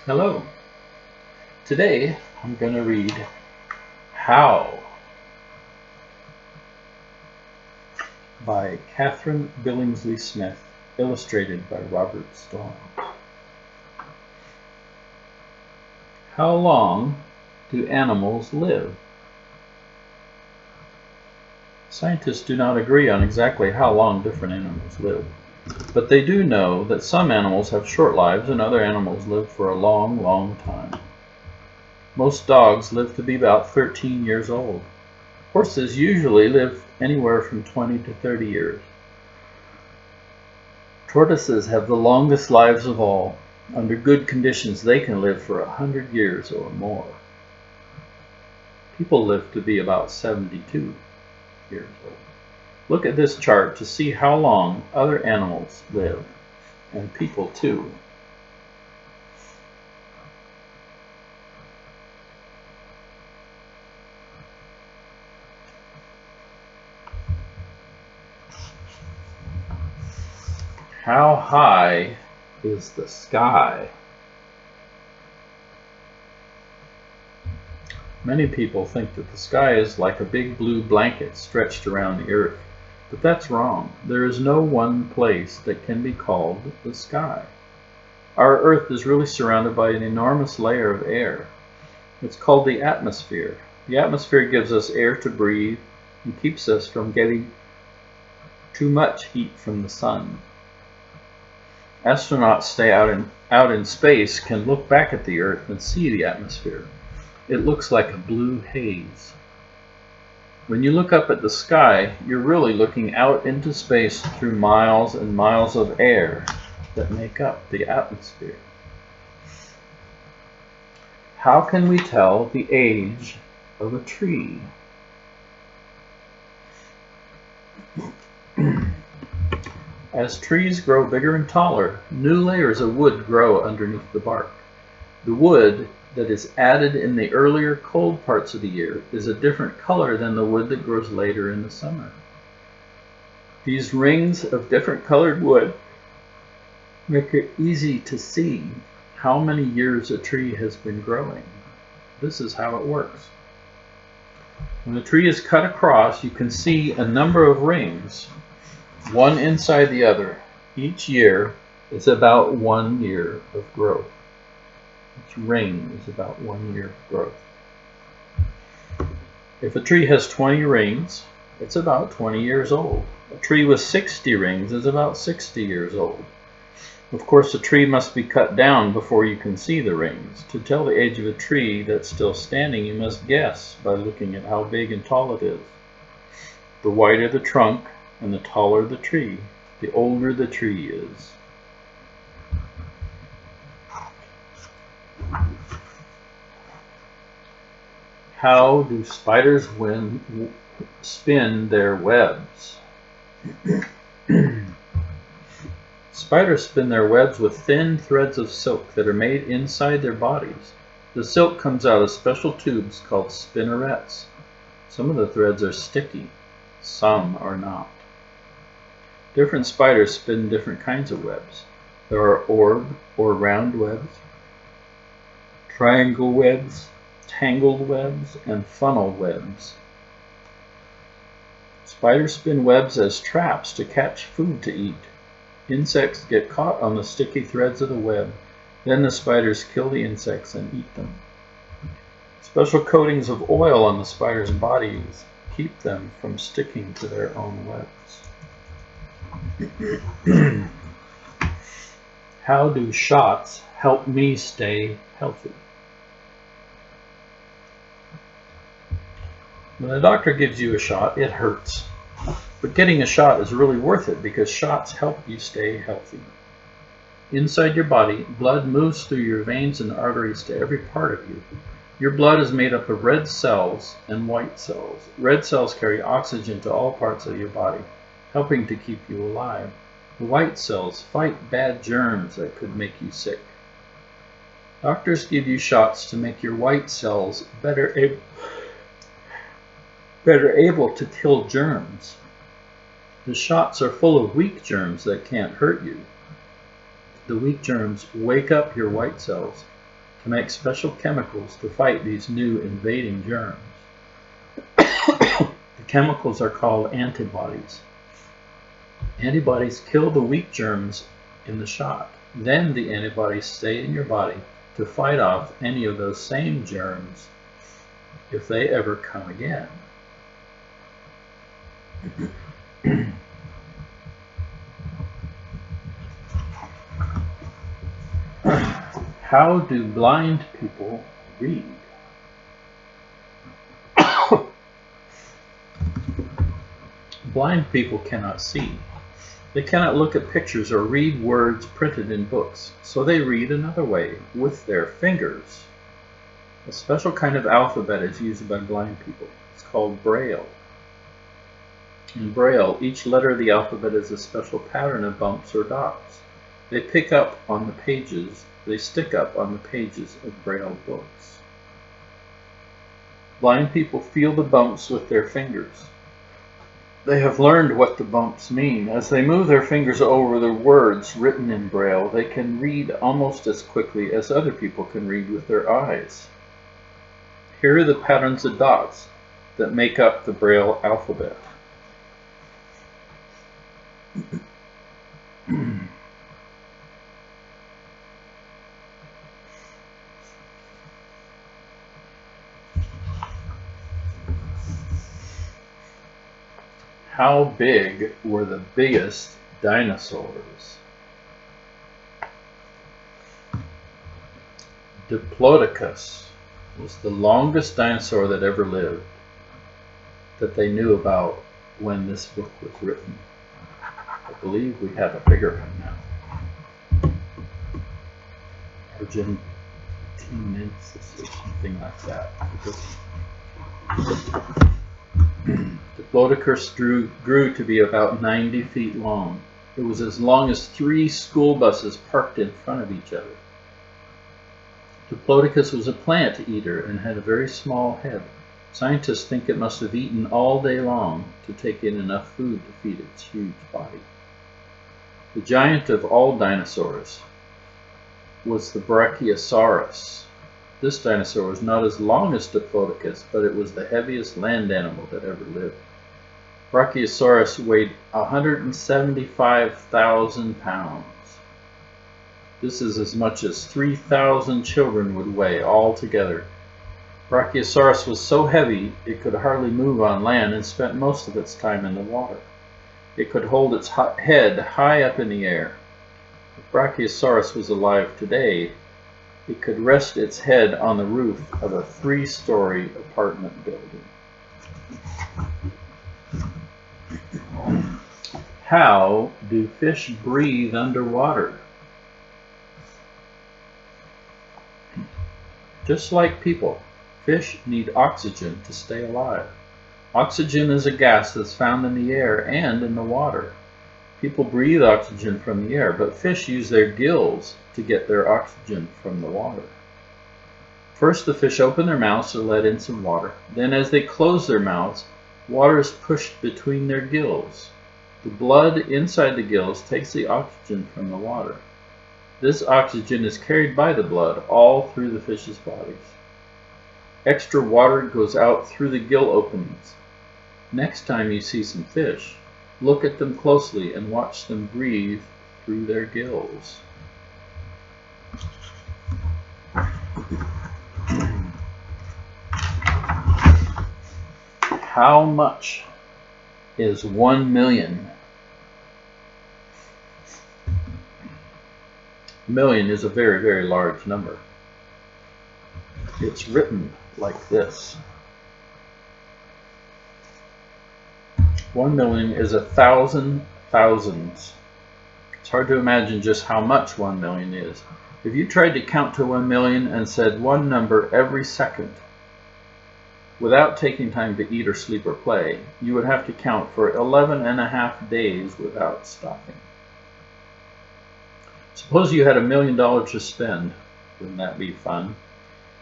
Hello. Today I'm going to read How by Catherine Billingsley Smith, illustrated by Robert Storm. How long do animals live? Scientists do not agree on exactly how long different animals live, but they do know that some animals have short lives and other animals live for a long, long time. Most dogs live to be about 13 years old. Horses usually live anywhere from 20 to 30 years. Tortoises have the longest lives of all. Under good conditions, they can live for 100 years or more. People live to be about 72 years old. Look at this chart to see how long other animals live, and people too. How high is the sky? Many people think that the sky is like a big blue blanket stretched around the earth, but that's wrong. There is no one place that can be called the sky. Our earth is really surrounded by an enormous layer of air. It's called the atmosphere. The atmosphere gives us air to breathe and keeps us from getting too much heat from the sun. Astronauts stay out in space can look back at the Earth and see the atmosphere. It looks like a blue haze. When you look up at the sky, you're really looking out into space through miles and miles of air that make up the atmosphere. How can we tell the age of a tree? As trees grow bigger and taller, new layers of wood grow underneath the bark. The wood that is added in the earlier cold parts of the year is a different color than the wood that grows later in the summer. These rings of different colored wood make it easy to see how many years a tree has been growing. This is how it works. When a tree is cut across, you can see a number of rings, one inside the other. Each year is about 1 year of growth. Each ring is about 1 year of growth. If a tree has 20 rings, it's about 20 years old. A tree with 60 rings is about 60 years old. Of course, a tree must be cut down before you can see the rings. To tell the age of a tree that's still standing, you must guess by looking at how big and tall it is. The wider the trunk and the taller the tree, the older the tree is. How do spiders spin their webs? Spiders spin their webs with thin threads of silk that are made inside their bodies. The silk comes out of special tubes called spinnerets. Some of the threads are sticky, some are not. Different spiders spin different kinds of webs. There are orb or round webs, triangle webs, tangled webs, and funnel webs. Spiders spin webs as traps to catch food to eat. Insects get caught on the sticky threads of the web. Then the spiders kill the insects and eat them. Special coatings of oil on the spider's bodies keep them from sticking to their own webs. How do shots help me stay healthy? When a doctor gives you a shot, it hurts. But getting a shot is really worth it because shots help you stay healthy. Inside your body, blood moves through your veins and arteries to every part of you. Your blood is made up of red cells and white cells. Red cells carry oxygen to all parts of your body, helping to keep you alive. The white cells fight bad germs that could make you sick. Doctors give you shots to make your white cells better able to kill germs. The shots are full of weak germs that can't hurt you. The weak germs wake up your white cells to make special chemicals to fight these new invading germs. The chemicals are called antibodies. Antibodies kill the weak germs in the shot. Then the antibodies stay in your body to fight off any of those same germs if they ever come again. How do blind people read? Blind people cannot see. They cannot look at pictures or read words printed in books, so they read another way, with their fingers. A special kind of alphabet is used by blind people. It's called Braille. In Braille, each letter of the alphabet is a special pattern of bumps or dots. They stick up on the pages of Braille books. Blind people feel the bumps with their fingers. They have learned what the bumps mean. As they move their fingers over the words written in Braille, they can read almost as quickly as other people can read with their eyes. Here are the patterns of dots that make up the Braille alphabet. How big were the biggest dinosaurs? Diplodocus was the longest dinosaur that ever lived, that they knew about when this book was written. I believe we have a bigger one now. Argentinensis or something like that. Diplodocus grew to be about 90 feet long. It was as long as 3 school buses parked in front of each other. Diplodocus was a plant eater and had a very small head. Scientists think it must have eaten all day long to take in enough food to feed its huge body. The giant of all dinosaurs was the Brachiosaurus. This dinosaur was not as long as Diplodocus, but it was the heaviest land animal that ever lived. Brachiosaurus weighed 175,000 pounds. This is as much as 3,000 children would weigh all together. Brachiosaurus was so heavy it could hardly move on land and spent most of its time in the water. It could hold its head high up in the air. If Brachiosaurus was alive today, it could rest its head on the roof of a 3-story apartment building. How do fish breathe underwater? Just like people, fish need oxygen to stay alive. Oxygen is a gas that's found in the air and in the water. People breathe oxygen from the air, but fish use their gills to get their oxygen from the water. First, the fish open their mouths to let in some water. Then, as they close their mouths, water is pushed between their gills. The blood inside the gills takes the oxygen from the water. This oxygen is carried by the blood all through the fish's bodies. Extra water goes out through the gill openings. Next time you see some fish, look at them closely and watch them breathe through their gills. How much is 1 million? Million is a very, very large number. It's written like this. 1 million is 1,000 thousands. It's hard to imagine just how much 1 million is. If you tried to count to 1 million and said one number every second, without taking time to eat or sleep or play, you would have to count for 11.5 days without stopping. Suppose you had $1 million to spend. Wouldn't that be fun?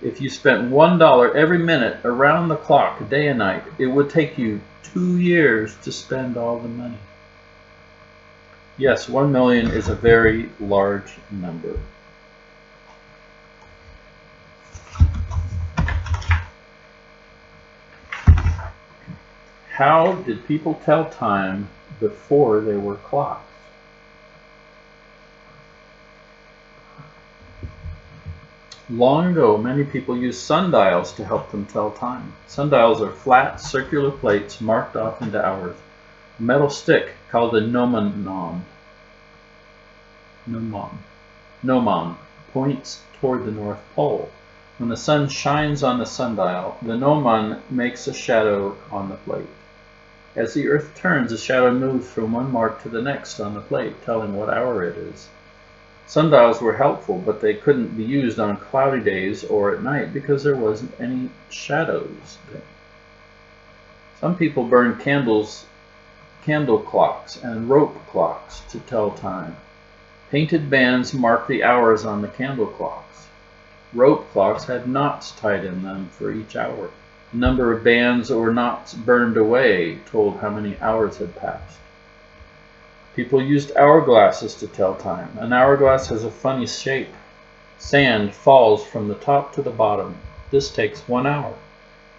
If you spent $1 every minute around the clock, day and night, it would take you 2 years to spend all the money. Yes, 1 million is a very large number. How did people tell time before there were clocks? Long ago, many people used sundials to help them tell time. Sundials are flat, circular plates marked off into hours. A metal stick called a gnomon points toward the North Pole. When the sun shines on the sundial, the gnomon makes a shadow on the plate. As the Earth turns, the shadow moves from one mark to the next on the plate, telling what hour it is. Sundials were helpful, but they couldn't be used on cloudy days or at night because there wasn't any shadows then. Some people burned candle clocks and rope clocks to tell time. Painted bands marked the hours on the candle clocks. Rope clocks had knots tied in them for each hour. The number of bands or knots burned away told how many hours had passed. People used hourglasses to tell time. An hourglass has a funny shape. Sand falls from the top to the bottom. This takes 1 hour.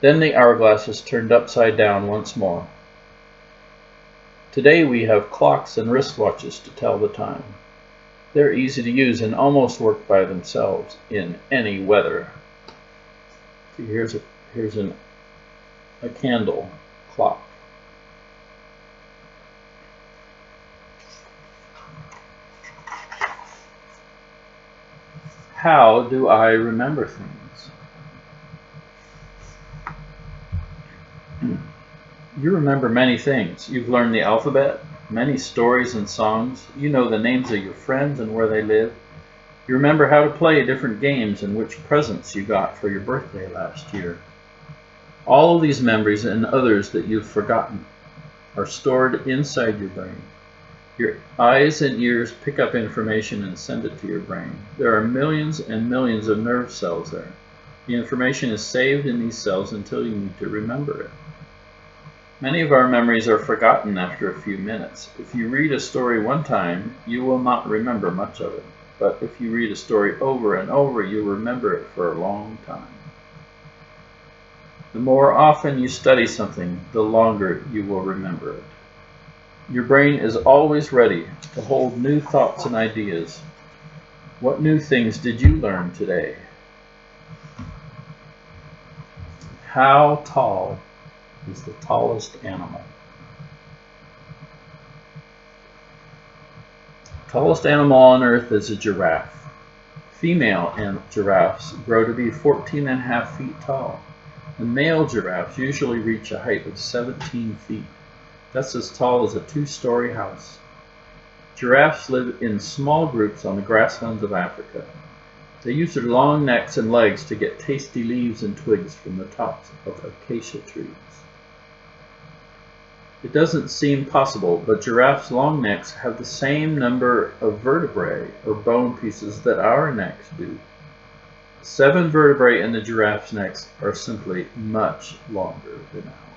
Then the hourglass is turned upside down once more. Today we have clocks and wristwatches to tell the time. They're easy to use and almost work by themselves in any weather. See, here's a candle clock. How do I remember things? You remember many things. You've learned the alphabet, many stories and songs. You know the names of your friends and where they live. You remember how to play different games and which presents you got for your birthday last year. All of these memories and others that you've forgotten are stored inside your brain. Your eyes and ears pick up information and send it to your brain. There are millions and millions of nerve cells there. The information is saved in these cells until you need to remember it. Many of our memories are forgotten after a few minutes. If you read a story one time, you will not remember much of it. But if you read a story over and over, you'll remember it for a long time. The more often you study something, the longer you will remember it. Your brain is always ready to hold new thoughts and ideas. What new things did you learn today? How tall is the tallest animal? The tallest animal on Earth is a giraffe. Female giraffes grow to be 14.5 feet tall. The male giraffes usually reach a height of 17 feet. That's as tall as a 2-story house. Giraffes live in small groups on the grasslands of Africa. They use their long necks and legs to get tasty leaves and twigs from the tops of acacia trees. It doesn't seem possible, but giraffes' long necks have the same number of vertebrae or bone pieces that our necks do. 7 vertebrae in the giraffe's necks are simply much longer than ours.